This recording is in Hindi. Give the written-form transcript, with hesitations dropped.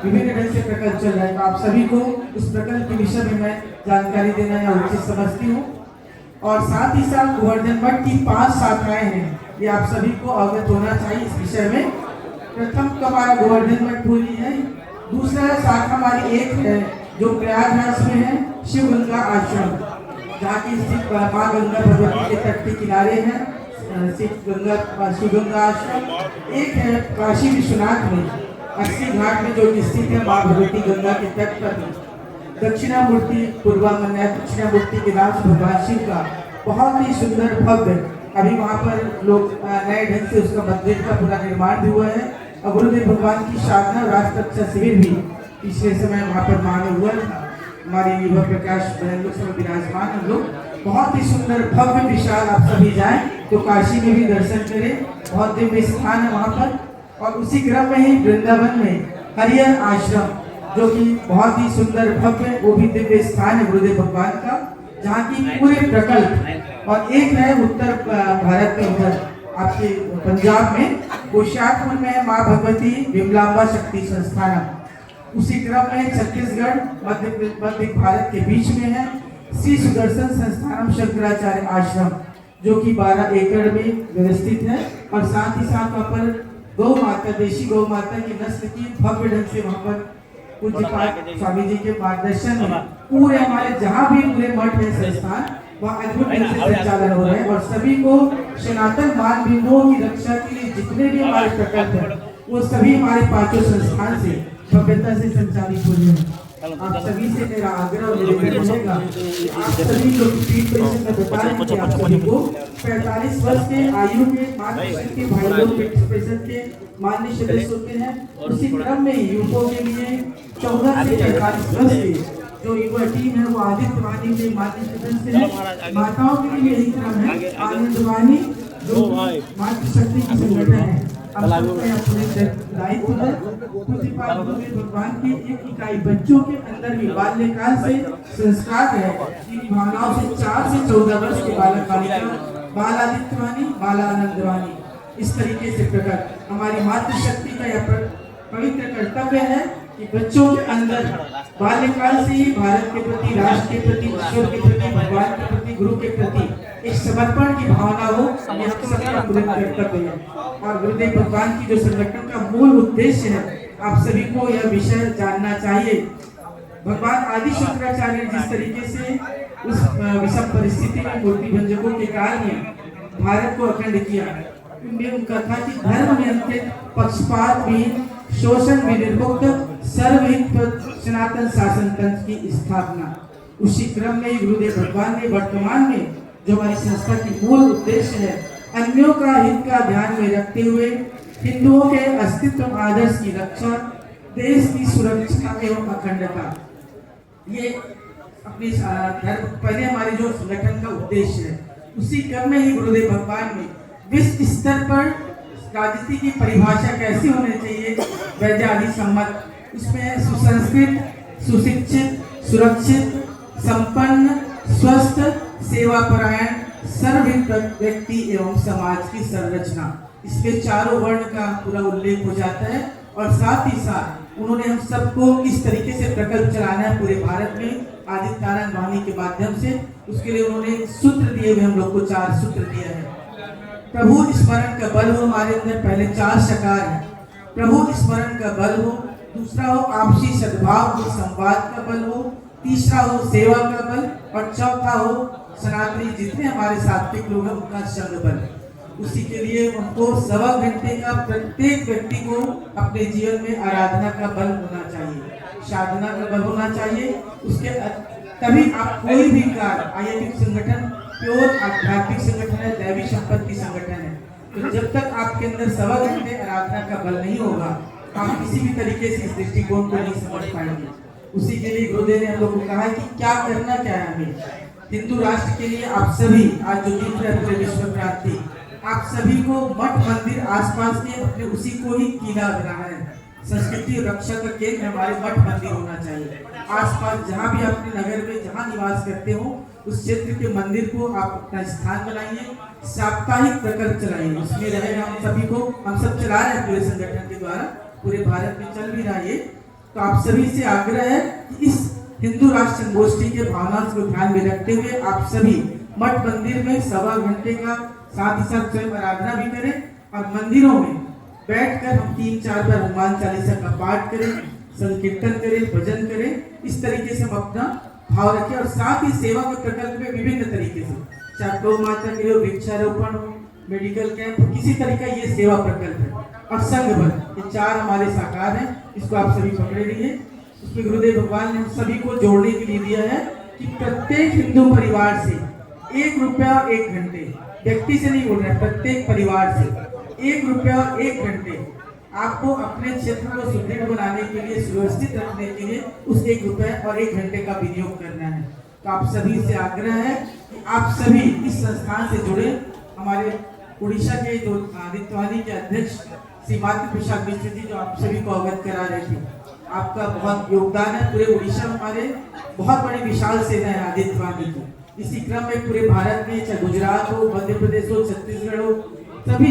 विभिन्न ढंग से प्रकल्प चल रहा है। तो आप सभी को उस प्रकल्प के विषय में मैं जानकारी देना या उचित समझती हूँ। और साथ ही साथ गोवर्धन मठ की 5 शाखाएं हैं, ये आप सभी को अवगत होना चाहिए इस विषय में। प्रथम तो हमारा गोवर्धन मठ पूरी है। दूसरा शाखा हमारी एक है जो प्रयागराज में है, शिव गंगा आश्रम, जहाँ की स्थित माँ गंगा भगवती के तट के किनारे है शिव गंगा आश्रम। एक है काशी विश्वनाथ में 80 घाट में जो स्थित है माँ भगवती गंगा के तट पर। दक्षिणामूर्ति पूर्वांगन है, दक्षिणामूर्ति के नाम से भगवान शिव का बहुत ही सुंदर भव्य, अभी वहाँ पर लोग नए ढंग से उसका मंदिर का पूरा निर्माण भी हुआ है। और गुरुदेव भगवान की साधना राष्ट्र रक्षा शिविर भी पिछले समय वहाँ पर मांग हुआ था। हमारे युवा प्रकाश लोग सब विराजमान हम लोग, बहुत ही सुंदर भव्य विशाल। आप सभी जाएं तो काशी में भी दर्शन करें, बहुत दिव्य स्थान है वहाँ पर। और उसी क्रम में ही वृंदावन में हरिहर आश्रम, जो कि बहुत ही सुंदर भव्य, वो भी दिव्य स्थान है गुरुदेव भगवान का, जहाँ की पूरे प्रकल्प। और एक है उत्तर भारत में, उधर आपके पंजाब में होशियारपुर में माँ भगवती विमलांबा शक्ति संस्थान। उसी क्रम में छत्तीसगढ़ मध्य भारत के बीच में है श्री सुदर्शन संस्थानम शंकराचार्य आश्रम, जो कि 12 एकड़ में व्यवस्थित है। और साथ ही साथ वहाँ पर गौ माता, देशी गौ माता की नस्ल की भव्य ढंग से वहाँ पर पूज्यपाद स्वामी जी के मार्गदर्शन में पूरे हमारे जहाँ भी पूरे मठ है संस्थान, वहाँ अद्भुत ढंग से संचालन हो रहे हैं। और सभी को सनातन मानवीयों की रक्षा के लिए जितने भी हमारे प्रकल्प हैं, वो सभी हमारे 5 संस्थान से भव्यता से संचालित हो रहे हैं। आप सभी से मेरा आग्रह और निवेदन रहेगा, आप सभी जो फीड में बता रहे हैं कि आप सभी को 45 वर्ष के आयु के मातृशक्ति के भाई लोग परिषद के माननीय सदस्य होते हैं। उसी क्रम में युवकों के लिए 14 से 45 वर्ष के जो युवा टीम है वो आदित्य वाणी के माननीय सदस्य है। माताओं के लिए यही क्रम है, आनंद वाणी जो मातृशक्ति की संगठन है। दायित्व है भगवान की एक इकाई बच्चों के अंदर भी बाल्यकाल से संस्कार है। इन भावनाओं से 4 से 14 वर्ष के बालक बालिका बाल आदित्यवाणी, बाला आनंदवाणी, इस तरीके से प्रकट हमारी मातृशक्ति का यह पवित्र कर्तव्य है कि बच्चों के अंदर बाल्यकाल से ही भारत के प्रति, राष्ट्र के प्रति, ईश्वर के प्रति, भगवान के प्रति, गुरु के प्रति एक समर्पण की भावना हो, यह हम सबका बुलंद कर्तव्य है। और गुरुदेव भगवान की जो संगठन का मूल उद्देश्य है, आप सभी को यह विषय जानना चाहिए। भगवान आदि शंकराचार्य जिस तरीके से उस विषम परिस्थिति में मूर्ति भंजकों के काल में भारत को अखंड किया, उनमें उनका था कि धर्म नियंत्रित, पक्षपात विहीन, शोषण विनिर्मुक्त, सर्वहित सनातन शासन तंत्र की स्थापना। उसी क्रम में गुरुदेव भगवान ने वर्तमान में जो हमारी संस्था की मूल उद्देश्य है, अन्यों का हित का ध्यान में रखते हुए हिंदुओं के अस्तित्व आदर्श की रक्षा, देश की सुरक्षा एवं अखंडता, ये अपनी धर्म पहले हमारे जो संगठन का उद्देश्य है। उसी क्रम में ही गुरुदेव भगवान ने विश्व स्तर पर राजनीति की परिभाषा कैसी होनी चाहिए, वैज्ञानिक सम्मत, उसमें सुसंस्कृत, सुशिक्षित, सुरक्षित, संपन्न, स्वस्थ, सेवापरायण, सर्वहित व्यक्ति एवं समाज की संरचना, इसके चारों वर्ण का पूरा उल्लेख हो जाता है। और साथ ही साथ उन्होंने हम सबको किस तरीके से प्रकल्प चलाना है पूरे भारत में आदित्य नारायण वाणी के माध्यम से, उसके लिए उन्होंने सूत्र दिए हुए, हम लोग को 4 सूत्र दिया है। प्रभु स्मरण का बल हो, हमारे अंदर पहले 4 शकार है। प्रभु स्मरण का बल हो, दूसरा हो आपसी सद्भाव हो, संवाद का बल हो, तीसरा हो सेवा का बल, और चौथा हो सनातनी जितने हमारे सात्विक लोग हैं उनका संग बल। उसी के लिए उनको 1.25 घंटे का प्रत्येक व्यक्ति को अपने जीवन में आराधना का बल होना चाहिए, साधना का बल होना चाहिए। उसके तभी आप कोई भी कार्य, आध्यात्मिक संगठन प्योर आध्यात्मिक संगठन है, दैवी संपत्ति संगठन है, तो जब तक आपके अंदर 1.25 घंटे आराधना का बल नहीं होगा, आप किसी भी तरीके से इस दृष्टिकोण को नहीं समझ पाएंगे। उसी के लिए गुरुदेव ने हम लोग को कहा है कि क्या करना क्या है हमें हिंदू राष्ट्र के लिए। आप सभी आज जो जीत रहे पूरे विश्व क्रांति, आप सभी को मठ मंदिर आसपास के अपने उसी को ही कीला बनाना है। संस्कृति और रक्षा का केंद्र हमारे मठ मंदिर होना चाहिए। आसपास जहाँ भी अपने नगर में जहाँ निवास करते हो, उस क्षेत्र के मंदिर को आप अपना स्थान बनाइए, साप्ताहिक प्रकल्प चलाइए, उसमें रहेगा हम सभी को, हम सब चला रहे हैं पूरे संगठन के द्वारा, पूरे भारत में चल भी रहा है। तो आप सभी से आग्रह है कि इस हिंदू राष्ट्र संगोष्ठी के भावनाओं को ध्यान में रखते हुए आप सभी मठ मंदिर में 1.25 घंटे का साथ ही साथ स्वयं आराधना भी करें और मंदिरों में बैठकर हम 3-4 बार हनुमान चालीसा का पाठ करें, संकीर्तन करें, भजन करें। इस तरीके से हम अपना भाव रखें और साथ ही सेवा के प्रकल्प में विभिन्न तरीके से, चाहे गौ माता के लिए वृक्षारोपण हो, मेडिकल कैंप, किसी तरह का ये सेवा प्रकल्प है। और संघ बल, ये 4 हमारे साकार हैं, इसको आप सभी पकड़े रहिए। उसमें गुरुदेव भगवान ने हम सभी को जोड़ने के लिए दिया है कि प्रत्येक हिंदू परिवार से 1 रुपया और 1 घंटे, व्यक्ति से नहीं बोल रहे, प्रत्येक परिवार से 1 रुपया और 1 घंटे आपको अपने क्षेत्र को सुदृढ़ बनाने के लिए, सुव्यवस्थित रखने के लिए उस 1 रुपया और 1 घंटे का विनियोग करना है। तो आप सभी से आग्रह है कि आप सभी इस संस्थान से जुड़े। हमारे उड़ीसा के जो आदित्यवाणी के अध्यक्ष श्री मातृ प्रसाद मिश्र जी जो आप सभी को अवगत करा रहे थे, आपका बहुत योगदान है। पूरे उड़ीसा में हमारे बहुत बड़ी विशाल सेना है आदित्यवाणी की। इसी क्रम में पूरे भारत में, चाहे गुजरात हो, मध्य प्रदेश हो, छत्तीसगढ़ हो, सभी